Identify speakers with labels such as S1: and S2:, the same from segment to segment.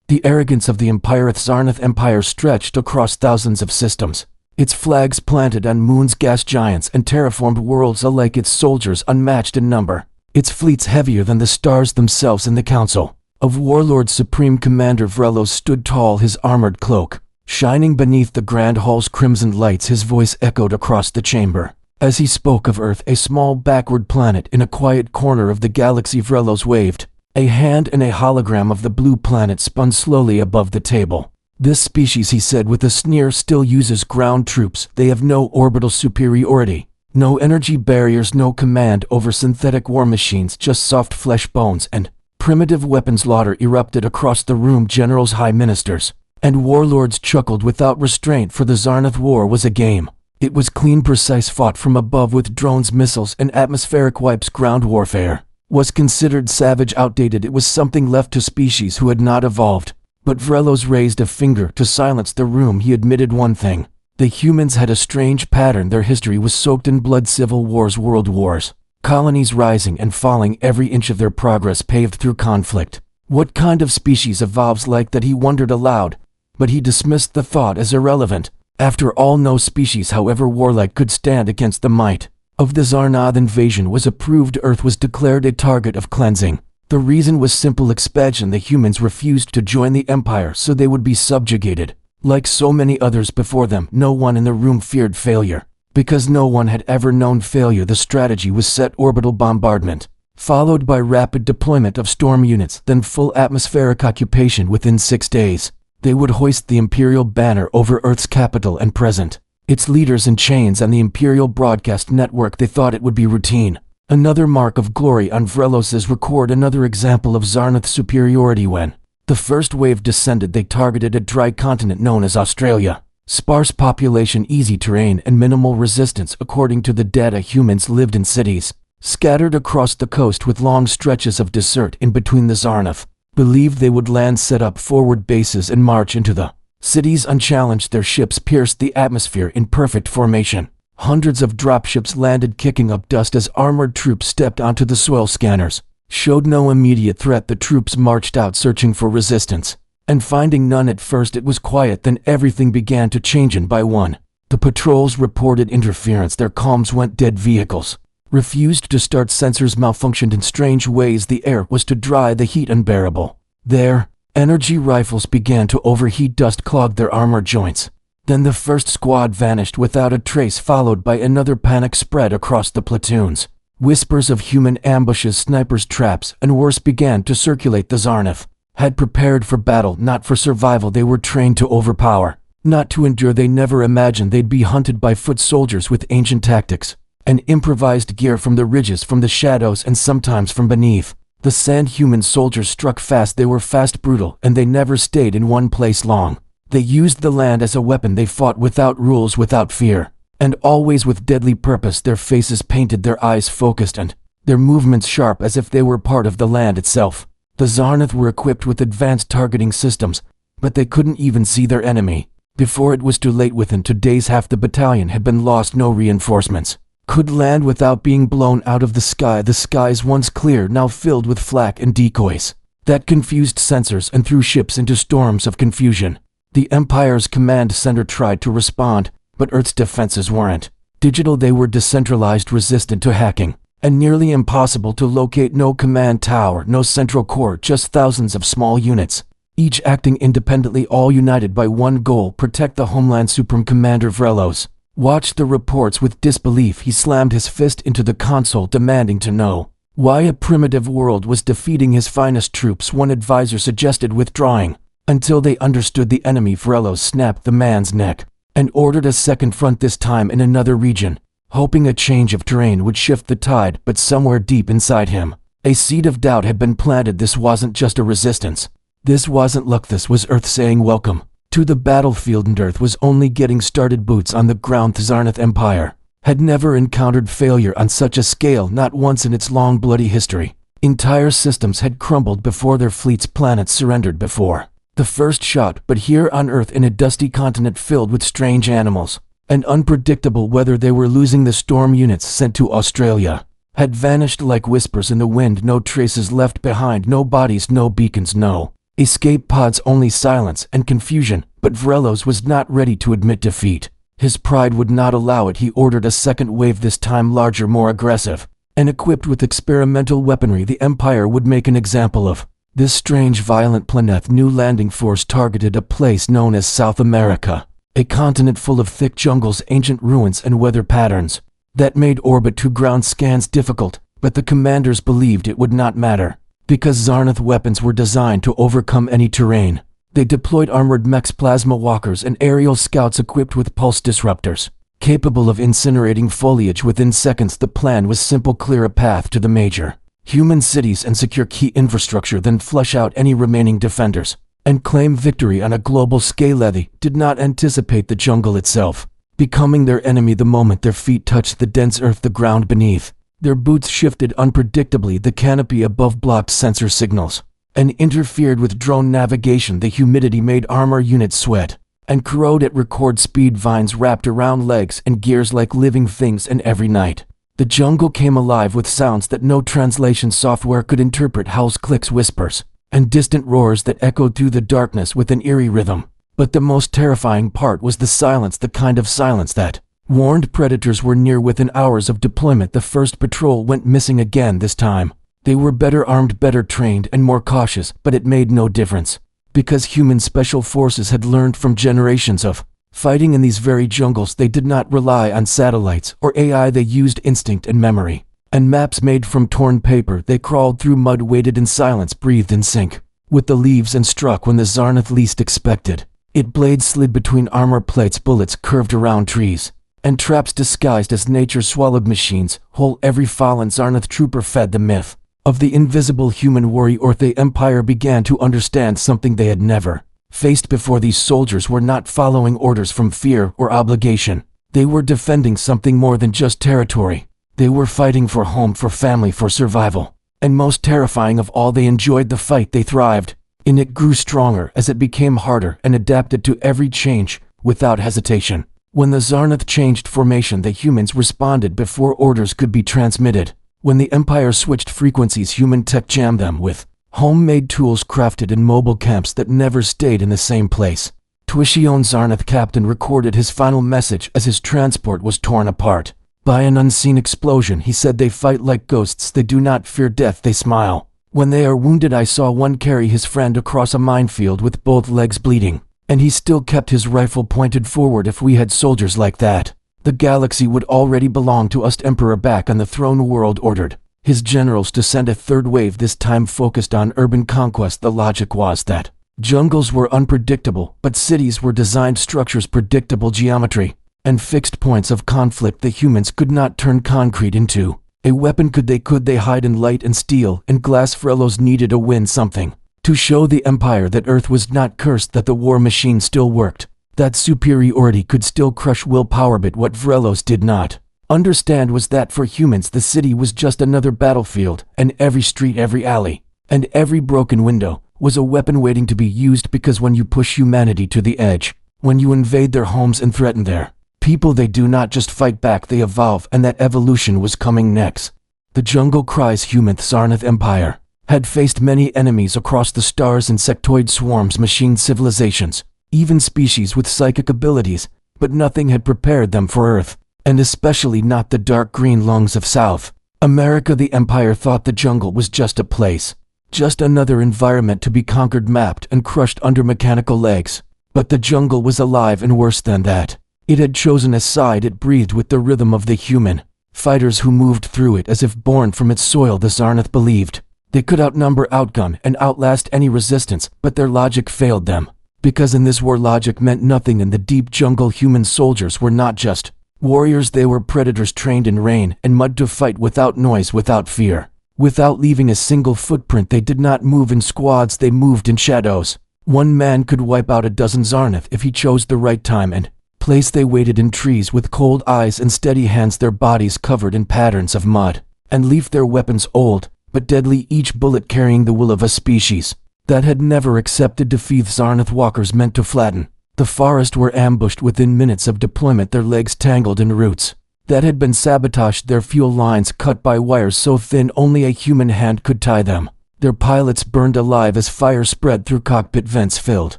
S1: The arrogance of the Zarnath Empire stretched across thousands of systems. Its flags planted on moons, gas giants, and terraformed worlds alike, its soldiers unmatched in number, its fleets heavier than the stars themselves. In the council of warlords, Supreme Commander Vrelos stood tall, his armored cloak shining beneath the grand hall's crimson lights. His voice echoed across the chamber as he spoke of Earth, a small backward planet in a quiet corner of the galaxy. Vrelos waved a hand, and a hologram of the blue planet spun slowly above the table. This species, he said with a sneer, still uses ground troops. They have no orbital superiority, no energy barriers, no command over synthetic war machines, just soft flesh bones and primitive weapons. Laughter erupted across the room. Generals, high ministers, and warlords chuckled without restraint, for the Zarnath war was a game. It was clean, precise, fought from above with drones, missiles, and atmospheric wipes. Ground warfare was considered savage, outdated. It was something left to species who had not evolved. But Vrelos raised a finger to silence the room. He admitted one thing: the humans had a strange pattern. Their history was soaked in blood, civil wars, world wars, colonies rising and falling, every inch of their progress paved through conflict. What kind of species evolves like that, he wondered aloud, but he dismissed the thought as irrelevant. After all, no species, however warlike, could stand against the might of the Zarnath invasion. Was approved. Earth was declared a target of cleansing. The reason was simple: expansion. The humans refused to join the Empire, so they would be subjugated. Like so many others before them, no one in the room feared failure. Because no one had ever known failure, the strategy was set: orbital bombardment, followed by rapid deployment of storm units, then full atmospheric occupation. Within 6 days, they would hoist the Imperial banner over Earth's capital and present its leaders in chains on the Imperial broadcast network. They thought it would be routine. Another mark of glory on Vrelos's record, another example of Zarnath superiority. When the first wave descended, they targeted a dry continent known as Australia. Sparse population, easy terrain, and minimal resistance. According to the data, humans lived in cities scattered across the coast with long stretches of desert in between. The Zarnath believed they would land, set up forward bases, and march into the cities unchallenged. Their ships pierced the atmosphere in perfect formation. Hundreds of dropships landed, kicking up dust as armored troops stepped onto the soil. Scanners showed no immediate threat. The troops marched out, searching for resistance, and finding none. At first it was quiet, then everything began to change, and by one, the patrols reported interference. Their comms went dead. Vehicles refused to start. Sensors malfunctioned in strange ways. The air was too dry, the heat unbearable. Their energy rifles began to overheat. Dust clogged their armor joints. Then the first squad vanished without a trace, followed by another. Panic spread across the platoons. Whispers of human ambushes, snipers' traps, and worse began to circulate. The Zarnath had prepared for battle, not for survival. They were trained to overpower, not to endure. They never imagined they'd be hunted by foot soldiers with ancient tactics and improvised gear from the ridges, from the shadows, and sometimes from beneath the sand. Human soldiers struck fast. They were fast, brutal, and they never stayed in one place long. They used the land as a weapon. They fought without rules, without fear, and always with deadly purpose. Their faces painted, their eyes focused, and their movements sharp, as if they were part of the land itself. The Zarnath were equipped with advanced targeting systems, but they couldn't even see their enemy before it was too late. Within 2 days, half the battalion had been lost. No reinforcements could land without being blown out of the sky. The skies, once clear, now filled with flak and decoys that confused sensors and threw ships into storms of confusion. The Empire's command center tried to respond, but Earth's defenses weren't digital. They were decentralized, resistant to hacking, and nearly impossible to locate. No command tower, no central core, just thousands of small units, each acting independently, all united by one goal: protect the homeland. Supreme Commander Vrelos watched the reports with disbelief. He slammed his fist into the console, demanding to know why a primitive world was defeating his finest troops. One advisor suggested withdrawing until they understood the enemy. Vrelos snapped the man's neck and ordered a second front, this time in another region, hoping a change of terrain would shift the tide. But somewhere deep inside him, a seed of doubt had been planted. This wasn't just a resistance. This wasn't luck. This was Earth saying welcome to the battlefield, and Earth was only getting started. Boots on the ground. The Zarnath Empire had never encountered failure on such a scale, not once in its long bloody history. Entire systems had crumbled before their fleets. Planets surrendered before the first shot. But here on Earth, in a dusty continent filled with strange animals and unpredictable weather, they were losing. The storm units sent to Australia had vanished like whispers in the wind. No traces left behind, no bodies, no beacons, no Escape pods only silence and confusion, but Vrelos was not ready to admit defeat. His pride would not allow it. He ordered a second wave, this time larger, more aggressive, and equipped with experimental weaponry the Empire would make an example of. This strange, violent Planeth new landing force targeted a place known as South America, a continent full of thick jungles, ancient ruins, and weather patterns that made orbit to ground scans difficult, but the commanders believed it would not matter, because Zarnath weapons were designed to overcome any terrain. They deployed armored mechs, plasma walkers, and aerial scouts equipped with pulse disruptors, capable of incinerating foliage within seconds. The plan was simple: clear a path to the major human cities and secure key infrastructure, then flush out any remaining defenders and claim victory on a global scale. They did not anticipate the jungle itself becoming their enemy the moment their feet touched the dense earth, the ground beneath. Their boots shifted unpredictably, the canopy above blocked sensor signals and interfered with drone navigation. The humidity made armor units sweat and corrode at record speed. Vines wrapped around legs and gears like living things, and every night the jungle came alive with sounds that no translation software could interpret: howls, clicks, whispers, and distant roars that echoed through the darkness with an eerie rhythm. But the most terrifying part was the silence, the kind of silence that warned predators were near. Within hours of deployment, the first patrol went missing again. This time, they were better armed, better trained, and more cautious, but it made no difference, because human special forces had learned from generations of fighting in these very jungles. They did not rely on satellites or AI, they used instinct and memory, and maps made from torn paper. They crawled through mud, waited in silence, breathed in sync with the leaves, and struck when the Zarnath least expected it. Blades slid between armor plates, bullets curved around trees, and traps disguised as nature swallowed machines whole. Every fallen Zarnath trooper fed the myth of the invisible human warrior. The Empire began to understand something they had never faced before. These soldiers were not following orders from fear or obligation. They were defending something more than just territory. They were fighting for home, for family, for survival. And most terrifying of all, they enjoyed the fight. They thrived in it, grew stronger as it became harder, and adapted to every change without hesitation. When the Zarnath changed formation, the humans responded before orders could be transmitted. When the Empire switched frequencies, human tech jammed them with homemade tools crafted in mobile camps that never stayed in the same place. Twishion, Zarnath captain, recorded his final message as his transport was torn apart by an unseen explosion. He said, "They fight like ghosts. They do not fear death. They smile when they are wounded." I saw one carry his friend across a minefield with both legs bleeding, and he still kept his rifle pointed forward. If we had soldiers like that, the galaxy would already belong to us. Emperor back on the throne world ordered his generals to send a third wave, this time focused on urban conquest. The logic was that jungles were unpredictable, but cities were designed structures, predictable geometry, and fixed points of conflict. The humans could not turn concrete into a weapon. Could they hide in light and steel and glass? Vrelos needed a win, something to show the Empire that Earth was not cursed, that the war machine still worked, that superiority could still crush willpower. But what Vrelos did not understand was that for humans the city was just another battlefield, and every street, every alley, and every broken window was a weapon waiting to be used. Because when you push humanity to the edge, when you invade their homes and threaten their people, they do not just fight back, they evolve, and that evolution was coming next. The jungle cries. Human Zarnath Empire had faced many enemies across the stars: insectoid swarms, machine civilizations, even species with psychic abilities, but nothing had prepared them for Earth, and especially not the dark green lungs of South America. The Empire thought the jungle was just a place, just another environment to be conquered, mapped, and crushed under mechanical legs. But the jungle was alive, and worse than that, it had chosen a side. It breathed with the rhythm of the human fighters who moved through it as if born from its soil. The Zarnath believed they could outnumber, outgun, and outlast any resistance, but their logic failed them, because in this war logic meant nothing. In the deep jungle, human soldiers were not just warriors, they were predators trained in rain and mud to fight without noise, without fear, without leaving a single footprint. They did not move in squads, they moved in shadows. One man could wipe out a dozen Zarnath if he chose the right time and place. They waited in trees with cold eyes and steady hands, their bodies covered in patterns of mud and leaf, their weapons old but deadly, each bullet carrying the will of a species that had never accepted defeat. Zarnath walkers meant to flatten the forest were ambushed within minutes of deployment, their legs tangled in roots that had been sabotaged, their fuel lines cut by wires so thin only a human hand could tie them. Their pilots burned alive as fire spread through cockpit vents filled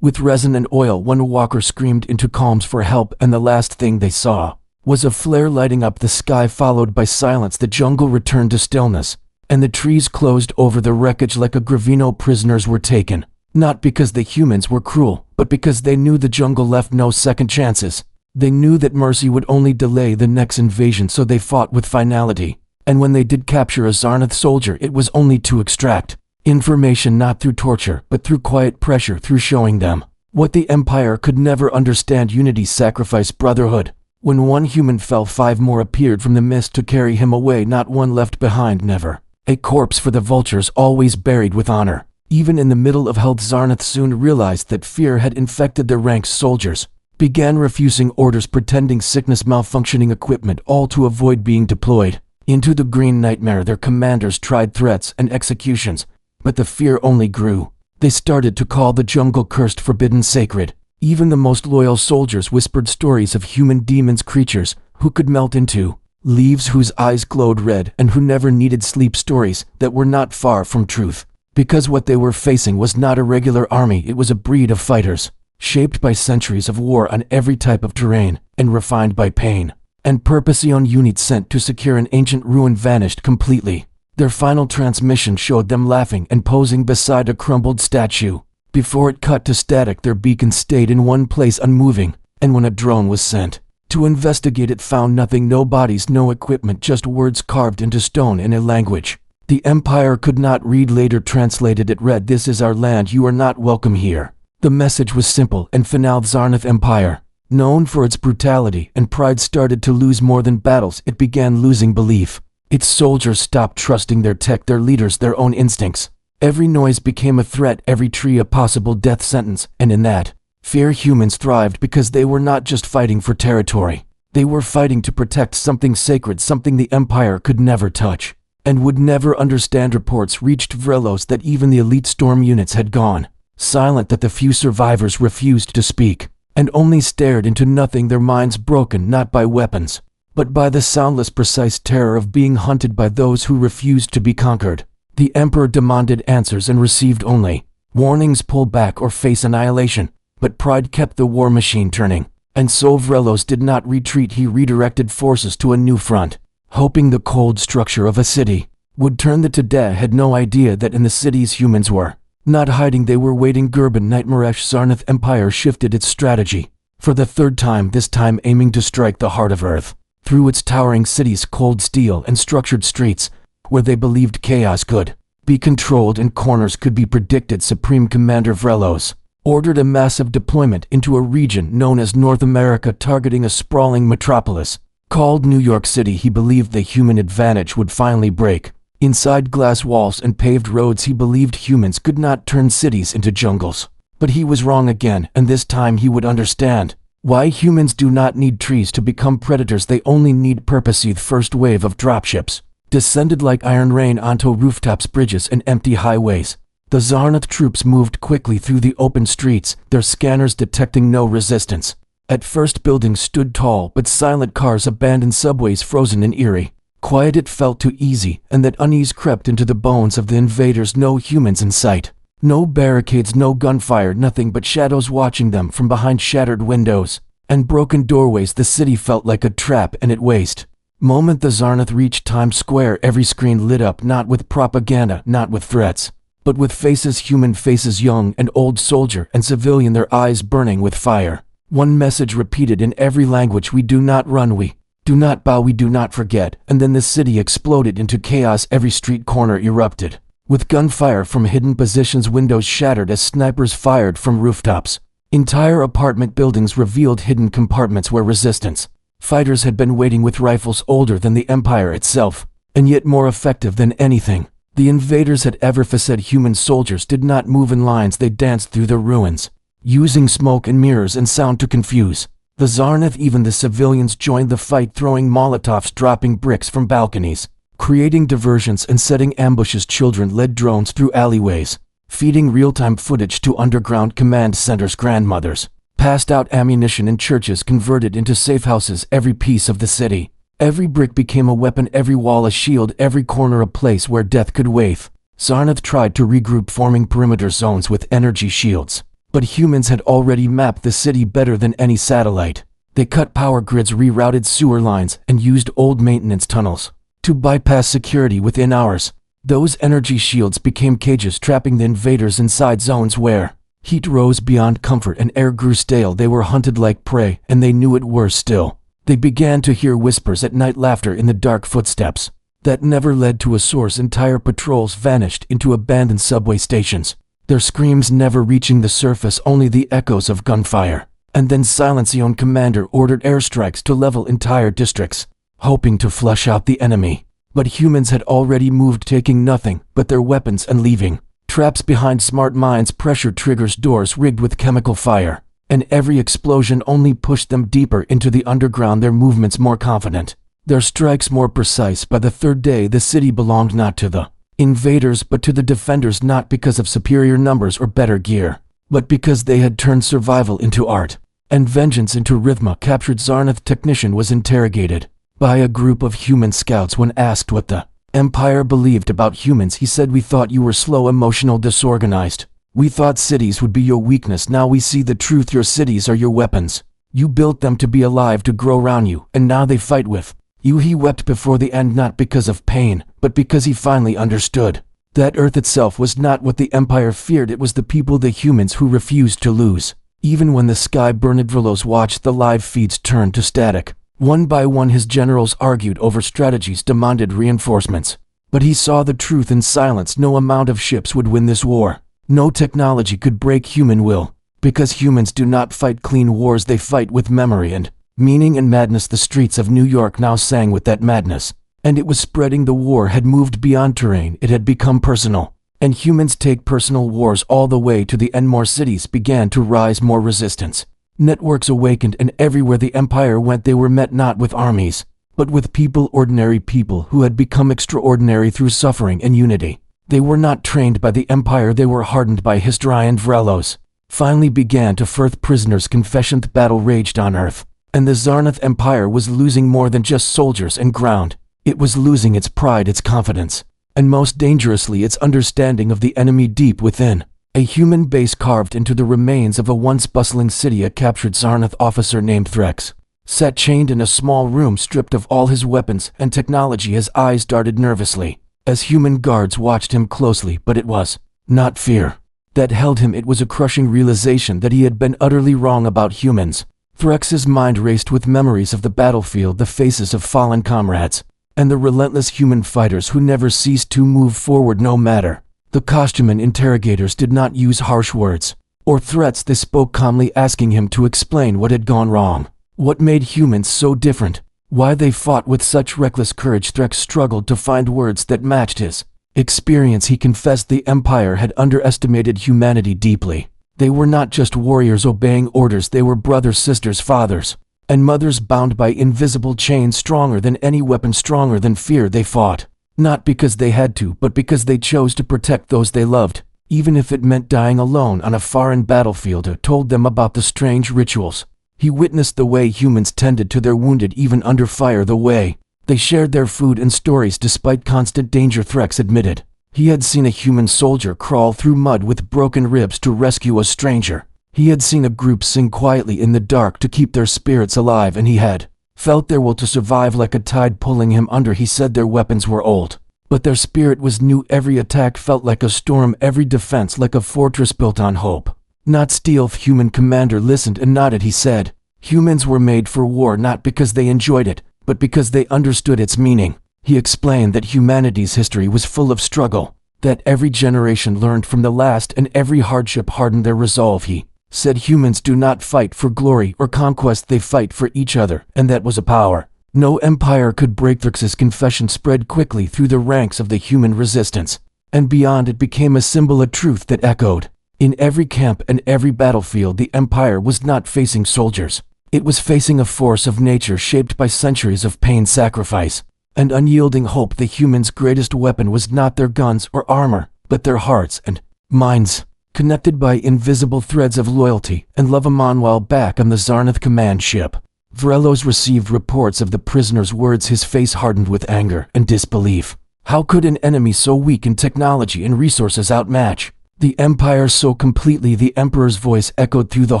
S1: with resin and oil. One walker screamed into comms for help, and the last thing they saw was a flare lighting up the sky, followed by silence. The jungle returned to stillness, and the trees closed over the wreckage like a Gravino. Prisoners were taken, not because the humans were cruel, but because they knew the jungle left no second chances. They knew that mercy would only delay the next invasion, so they fought with finality. And when they did capture a Zarnath soldier, it was only to extract information, not through torture, but through quiet pressure, through showing them what the Empire could never understand: unity, sacrifice, brotherhood. When one human fell, 5 more appeared from the mist to carry him away, not one left behind, never a corpse for the vultures, always buried with honor. Even in the middle of hell, Zarnath soon realized that fear had infected their ranks. Soldiers began refusing orders, pretending sickness, malfunctioning equipment, all to avoid being deployed into the green nightmare. Their commanders tried threats and executions, but the fear only grew. They started to call the jungle cursed, forbidden, sacred. Even the most loyal soldiers whispered stories of human demons, creatures who could melt into leaves, whose eyes glowed red, and who never needed sleep. Stories that were not far from truth, because what they were facing was not a regular army. It was a breed of fighters, shaped by centuries of war on every type of terrain, and refined by pain and purpose. Young units sent to secure an ancient ruin vanished completely. Their final transmission showed them laughing and posing beside a crumbled statue. Before it cut to static, their beacon stayed in one place, unmoving, and when a drone was sent to investigate, it found nothing: no bodies, no equipment, just words carved into stone in a language the Empire could not read. Later translated, it read, "This is our land, you are not welcome here." The message was simple and final. Zarnath Empire, known for its brutality and pride, started to lose more than battles. It began losing belief. Its soldiers stopped trusting their tech, their leaders, their own instincts. Every noise became a threat, every tree a possible death sentence, and in that fear humans thrived, because they were not just fighting for territory. They were fighting to protect something sacred, something the Empire could never touch and would never understand. Reports reached Vrelos that even the elite storm units had gone silent, that the few survivors refused to speak and only stared into nothing, their minds broken not by weapons, but by the soundless, precise terror of being hunted by those who refused to be conquered. The Emperor demanded answers and received only warnings: pull back or face annihilation. But pride kept the war machine turning, and so Vrelos did not retreat. He redirected forces to a new front, hoping the cold structure of a city would turn. The Tadeh had no idea that in the cities humans were not hiding, they were waiting. Gurban Nightmaresh. Zarnath Empire shifted its strategy for the third time, this time aiming to strike the heart of Earth through its towering cities, cold steel and structured streets, where they believed chaos could be controlled and corners could be predicted. Supreme Commander Vrelos ordered a massive deployment into a region known as North America, targeting a sprawling metropolis called New York City. He believed the human advantage would finally break. Inside glass walls and paved roads, he believed humans could not turn cities into jungles. But he was wrong again, and this time he would understand why humans do not need trees to become predators. They only need purpose. The first wave of dropships descended like iron rain onto rooftops, bridges, and empty highways. The Zarnath troops moved quickly through the open streets, their scanners detecting no resistance. At first, buildings stood tall but silent, cars abandoned, subways frozen and eerie. Quiet. It felt too easy, and that unease crept into the bones of the invaders. No humans in sight, no barricades, no gunfire, nothing but shadows watching them from behind shattered windows and broken doorways. The city felt like a trap, and it waste moment the Zarnath reached Times Square, every screen lit up, not with propaganda, not with threats, but with faces, human faces, young and old, soldier and civilian, their eyes burning with fire. One message repeated in every language: we do not run, we do not bow, we do not forget. And then the city exploded into chaos. Every street corner erupted with gunfire from hidden positions, windows shattered as snipers fired from rooftops. Entire apartment buildings revealed hidden compartments where resistance fighters had been waiting, with rifles older than the Empire itself, and yet more effective than anything the invaders had ever faced. Human soldiers did not move in lines, they danced through the ruins, using smoke and mirrors and sound to confuse the Zarnath. Even the civilians joined the fight, throwing Molotovs, dropping bricks from balconies, creating diversions and setting ambushes. Children led drones through alleyways, feeding real-time footage to underground command centers. Grandmothers passed out ammunition in churches converted into safe houses. Every piece of the city, every brick became a weapon, every wall a shield, every corner a place where death could wait. Zarnath tried to regroup, forming perimeter zones with energy shields. But humans had already mapped the city better than any satellite. They cut power grids, rerouted sewer lines, and used old maintenance tunnels to bypass security within hours. Those energy shields became cages, trapping the invaders inside zones where heat rose beyond comfort and air grew stale. They were hunted like prey, and they knew it worse still. They began to hear whispers at night, laughter in the dark, footsteps that never led to a source. Entire patrols vanished into abandoned subway stations, their screams never reaching the surface, only the echoes of gunfire. And then Silenceon commander ordered airstrikes to level entire districts, hoping to flush out the enemy. But humans had already moved, taking nothing but their weapons and leaving traps behind. Smart mines, pressure triggers, doors rigged with chemical fire, and every explosion only pushed them deeper into the underground, their movements more confident, their strikes more precise. By the third day, the city belonged not to the invaders but to the defenders, not because of superior numbers or better gear, but because they had turned survival into art and vengeance into rhythm. A captured Zarnath technician was interrogated by a group of human scouts. When asked what the Empire believed about humans, he said, "We thought you were slow, emotional, disorganized. We thought cities would be your weakness. Now we see the truth. Your cities are your weapons. You built them to be alive, to grow around you, and now they fight with you." He wept before the end, not because of pain, but because he finally understood that Earth itself was not what the Empire feared. It was the people, the humans, who refused to lose. Even when the sky burned, Vrelos watched the live feeds turn to static. One by one, his generals argued over strategies, demanded reinforcements. But he saw the truth in silence. No amount of ships would win this war. No technology could break human will. Because humans do not fight clean wars, they fight with memory and meaning and madness. The streets of New York now sang with that madness. And it was spreading. The war had moved beyond terrain. It had become personal. And humans take personal wars all the way to the end. More cities began to rise, more resistance. Networks awakened, and everywhere the Empire went, they were met not with armies, but with people, ordinary people who had become extraordinary through suffering and unity. They were not trained by the Empire, they were hardened by history. And Vrelos finally began to firth prisoners. Confession. The battle raged on Earth, and the Zarnath Empire was losing more than just soldiers and ground. It was losing its pride, its confidence, and most dangerously, its understanding of the enemy deep within. A human base carved into the remains of a once bustling city. A captured Zarnath officer named Threx sat chained in a small room, stripped of all his weapons and technology. His eyes darted nervously as human guards watched him closely, but it was not fear that held him. It was a crushing realization that he had been utterly wrong about humans. Threx's mind raced with memories of the battlefield, the faces of fallen comrades, and the relentless human fighters who never ceased to move forward no matter. The costume interrogators did not use harsh words or threats. They spoke calmly, asking him to explain what had gone wrong, what made humans so different, why they fought with such reckless courage. Threx struggled to find words that matched his experience. He confessed the Empire had underestimated humanity deeply. They were not just warriors obeying orders, they were brothers, sisters, fathers, and mothers bound by invisible chains, stronger than any weapon, stronger than fear. They fought not because they had to, but because they chose to protect those they loved, even if it meant dying alone on a foreign battlefield. He told them about the strange rituals. He witnessed the way humans tended to their wounded even under fire, the way they shared their food and stories despite constant danger. Threx admitted he had seen a human soldier crawl through mud with broken ribs to rescue a stranger. He had seen a group sing quietly in the dark to keep their spirits alive, and he had felt their will to survive like a tide pulling him under. He said their weapons were old, but their spirit was new. Every attack felt like a storm, every defense like a fortress built on hope, not steel. Human commander listened and nodded. He said, humans were made for war, not because they enjoyed it, but because they understood its meaning. He explained that humanity's history was full of struggle, that every generation learned from the last and every hardship hardened their resolve. He said humans do not fight for glory or conquest, they fight for each other, and that was a power no empire could break. Threx's confession spread quickly through the ranks of the human resistance, and beyond it became a symbol, a truth that echoed in every camp and every battlefield. The Empire was not facing soldiers, it was facing a force of nature shaped by centuries of pain, sacrifice, and unyielding hope. The humans' greatest weapon was not their guns or armor, but their hearts and minds, connected by invisible threads of loyalty and love. While back on the Zarnath command ship, Vrelos received reports of the prisoners' words. His face hardened with anger and disbelief. How could an enemy so weak in technology and resources outmatch the Empire so completely? The Emperor's voice echoed through the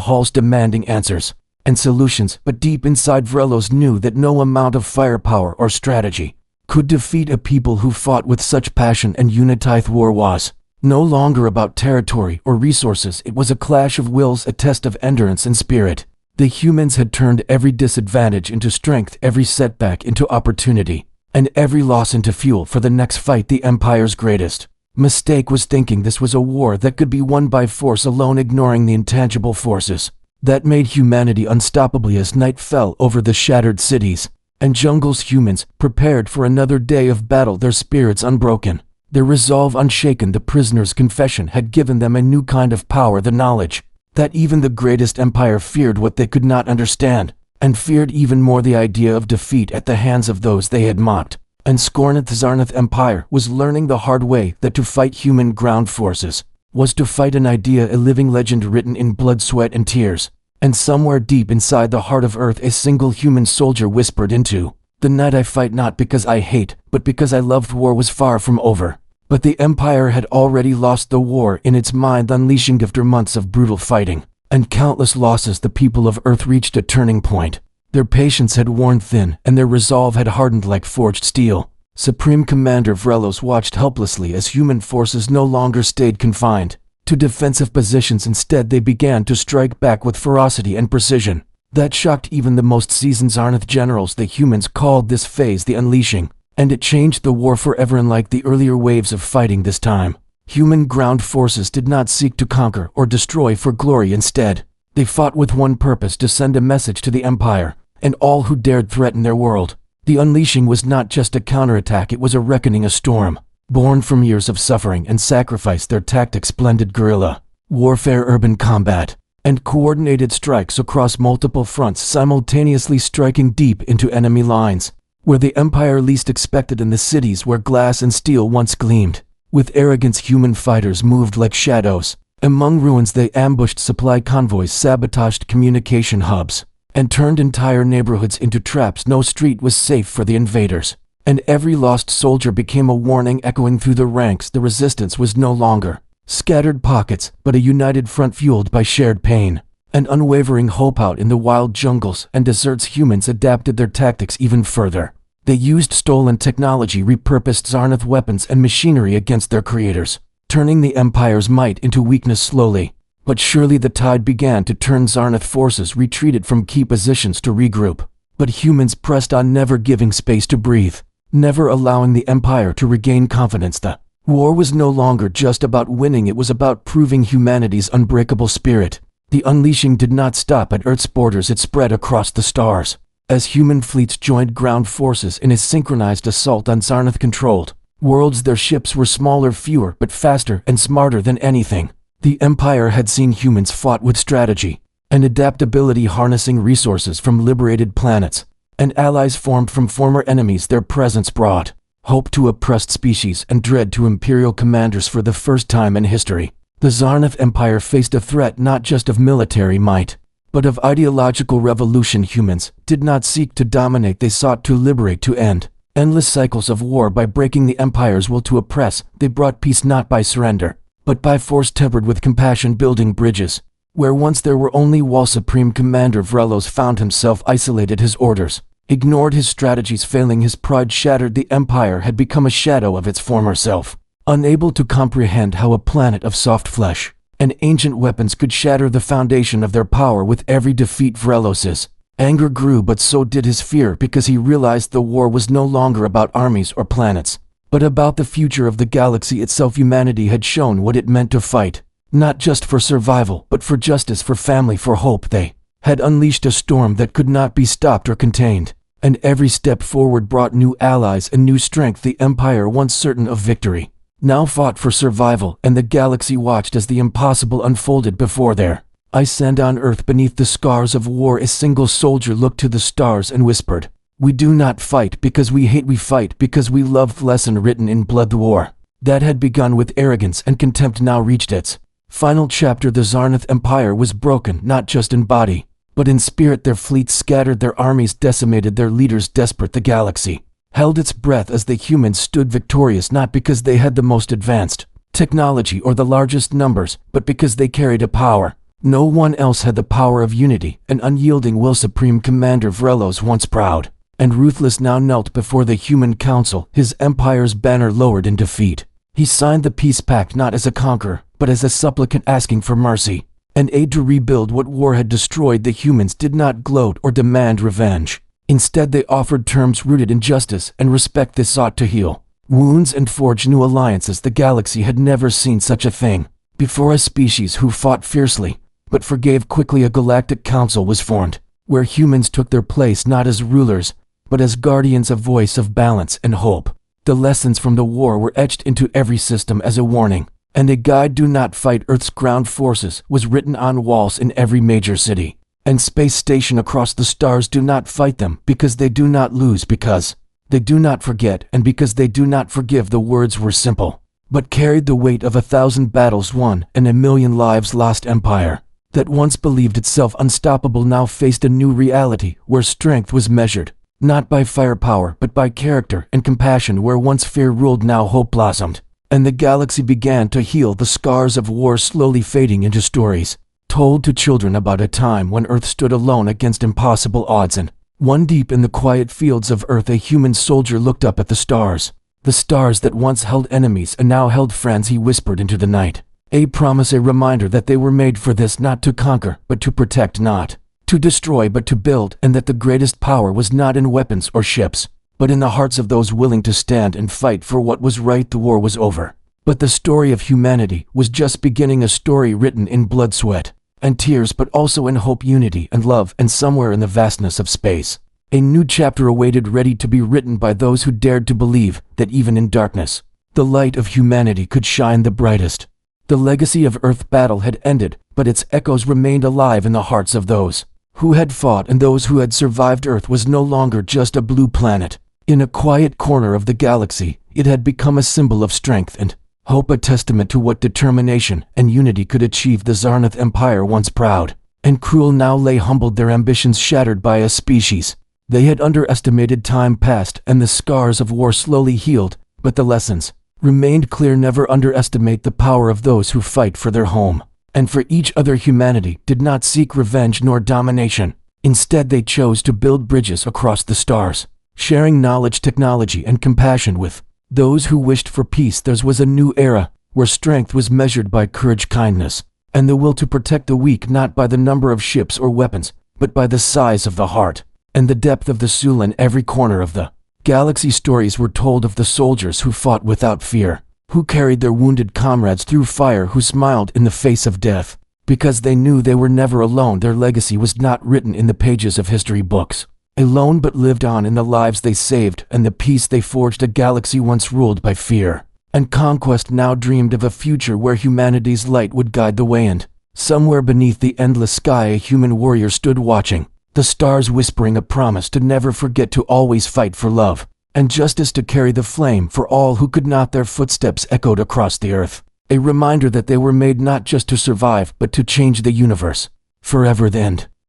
S1: halls demanding answers and solutions, but deep inside Vrelos knew that no amount of firepower or strategy could defeat a people who fought with such passion. And Unitith war was no longer about territory or resources. It was a clash of wills, a test of endurance and spirit. The humans had turned every disadvantage into strength, every setback into opportunity, and every loss into fuel for the next fight. The Empire's greatest mistake was thinking this was a war that could be won by force alone, ignoring the intangible forces that made humanity unstoppable. As night fell over the shattered cities and jungles, humans prepared for another day of battle, their spirits unbroken, their resolve unshaken. The prisoner's confession had given them a new kind of power, the knowledge that even the greatest empire feared what they could not understand, and feared even more the idea of defeat at the hands of those they had mocked and scorned. The Zarnath Empire was learning the hard way that to fight human ground forces was to fight an idea, a living legend written in blood, sweat, and tears. And somewhere deep inside the heart of Earth, a single human soldier whispered into the night, "I fight not because I hate, but because I loved." War was far from over, but the Empire had already lost the war in its mind, unleashing after months of brutal fighting and countless losses. The people of Earth reached a turning point. Their patience had worn thin, and their resolve had hardened like forged steel. Supreme Commander Vrelos watched helplessly as human forces no longer stayed confined to defensive positions. Instead, they began to strike back with ferocity and precision that shocked even the most seasoned Zarnath generals. The humans called this phase the Unleashing, and it changed the war forever. Unlike the earlier waves of fighting, this time human ground forces did not seek to conquer or destroy for glory. Instead, they fought with one purpose: to send a message to the Empire and all who dared threaten their world. The Unleashing was not just a counterattack, it was a reckoning, a storm born from years of suffering and sacrifice. Their tactics blended guerrilla warfare, urban combat, and coordinated strikes across multiple fronts, simultaneously striking deep into enemy lines where the Empire least expected, in the cities where glass and steel once gleamed. With arrogance, human fighters moved like shadows. Among ruins, they ambushed supply convoys, sabotaged communication hubs, and turned entire neighborhoods into traps. No street was safe for the invaders, and every lost soldier became a warning echoing through the ranks. The resistance was no longer scattered pockets, but a united front fueled by shared pain and unwavering hope. Out in the wild jungles and deserts, humans adapted their tactics even further. They used stolen technology, repurposed Zarnath weapons and machinery against their creators, turning the Empire's might into weakness. Slowly but surely the tide began to turn. Zarnath forces retreated from key positions to regroup, but humans pressed on, never giving space to breathe, never allowing the Empire to regain confidence. The war was no longer just about winning, it was about proving humanity's unbreakable spirit. The Unleashing did not stop at Earth's borders, it spread across the stars as human fleets joined ground forces in a synchronized assault on Zarnath-controlled worlds. Their ships were smaller, fewer, but faster and smarter than anything the Empire had seen. Humans fought with strategy and adaptability, harnessing resources from liberated planets and allies formed from former enemies. Their presence brought hope to oppressed species and dread to imperial commanders. For the first time in history, the Zarnath Empire faced a threat not just of military might, but of ideological revolution. Humans did not seek to dominate, they sought to liberate, to end endless cycles of war by breaking the Empire's will to oppress. They brought peace not by surrender, but by force tempered with compassion, building bridges where once there were only walls. Supreme Commander Vrelos found himself isolated. His orders ignored, his strategies failing, his pride shattered. The Empire had become a shadow of its former self, unable to comprehend how a planet of soft flesh and ancient weapons could shatter the foundation of their power. With every defeat, Vrelos's anger grew, but so did his fear, because he realized the war was no longer about armies or planets, but about the future of the galaxy itself. Humanity had shown what it meant to fight, not just for survival, but for justice, for family, for hope. They had unleashed a storm that could not be stopped or contained, and every step forward brought new allies and new strength. The Empire, once certain of victory, now fought for survival, and the galaxy watched as the impossible unfolded before their eyes. And on Earth, beneath the scars of war, a single soldier looked to the stars and whispered, "We do not fight because we hate, we fight because we love." Lesson written in blood. The war that had begun with arrogance and contempt now reached its final chapter. The Zarnath Empire was broken, not just in body, but in spirit. Their fleets scattered, their armies decimated, their leaders desperate. The galaxy held its breath as the humans stood victorious, not because they had the most advanced technology or the largest numbers, but because they carried a power no one else had: the power of unity, an unyielding will. Supreme Commander Vrelos, once proud and ruthless, now knelt before the human council, his empire's banner lowered in defeat. He signed the peace pact not as a conqueror, but as a supplicant asking for mercy and aid to rebuild what war had destroyed. The humans did not gloat or demand revenge. Instead, they offered terms rooted in justice and respect. They sought to heal wounds and forge new alliances. The galaxy had never seen such a thing before. A species who fought fiercely but forgave quickly. A galactic council was formed, where humans took their place not as rulers, but as guardians, a voice of balance and hope. The lessons from the war were etched into every system as a warning, and a guide: do not fight Earth's ground forces, was written on walls in every major city and space station across the stars. Do not fight them, because they do not lose, because they do not forget, and because they do not forgive. The words were simple, but carried the weight of 1,000 battles won and 1,000,000 lives lost. Empire that once believed itself unstoppable now faced a new reality, where strength was measured not by firepower but by character and compassion. Where once fear ruled, now hope blossomed, and the galaxy began to heal. The scars of war slowly fading into stories told to children about a time when Earth stood alone against impossible odds. And one deep in the quiet fields of Earth, a human soldier looked up at the stars that once held enemies and now held friends. He whispered into the night a promise, a reminder that they were made for this: not to conquer, but to protect; not to destroy, but to build; and that the greatest power was not in weapons or ships, but in the hearts of those willing to stand and fight for what was right. The war was over, but the story of humanity was just beginning. A story written in blood, sweat, and tears, but also in hope, unity, and love. And somewhere in the vastness of space, a new chapter awaited, ready to be written by those who dared to believe that even in darkness, the light of humanity could shine the brightest. The legacy of Earth battle had ended, but its echoes remained alive in the hearts of those who had fought and those who had survived. Earth was no longer just a blue planet in a quiet corner of the galaxy. It had become a symbol of strength and hope, a testament to what determination and unity could achieve. The Zarnath Empire, once proud and cruel, now lay humbled, their ambitions shattered by a species they had underestimated. Time passed and the scars of war slowly healed, but the lessons remained clear: never underestimate the power of those who fight for their home and for each other. Humanity did not seek revenge nor domination. Instead, they chose to build bridges across the stars, sharing knowledge, technology, and compassion with those who wished for peace. Theirs was a new era, where strength was measured by courage, kindness, and the will to protect the weak, not by the number of ships or weapons, but by the size of the heart and the depth of the soul. In every corner of the galaxy, stories were told of the soldiers who fought without fear, who carried their wounded comrades through fire, who smiled in the face of death, because they knew they were never alone. Their legacy was not written in the pages of history books alone, but lived on in the lives they saved and the peace they forged. A galaxy once ruled by fear and conquest now dreamed of a future where humanity's light would guide the way. And somewhere beneath the endless sky, a human warrior stood watching the stars, whispering a promise to never forget, to always fight for love and justice, to carry the flame for all who could not. Their footsteps echoed across the earth, a reminder that they were made not just to survive, but to change the universe forever. The end.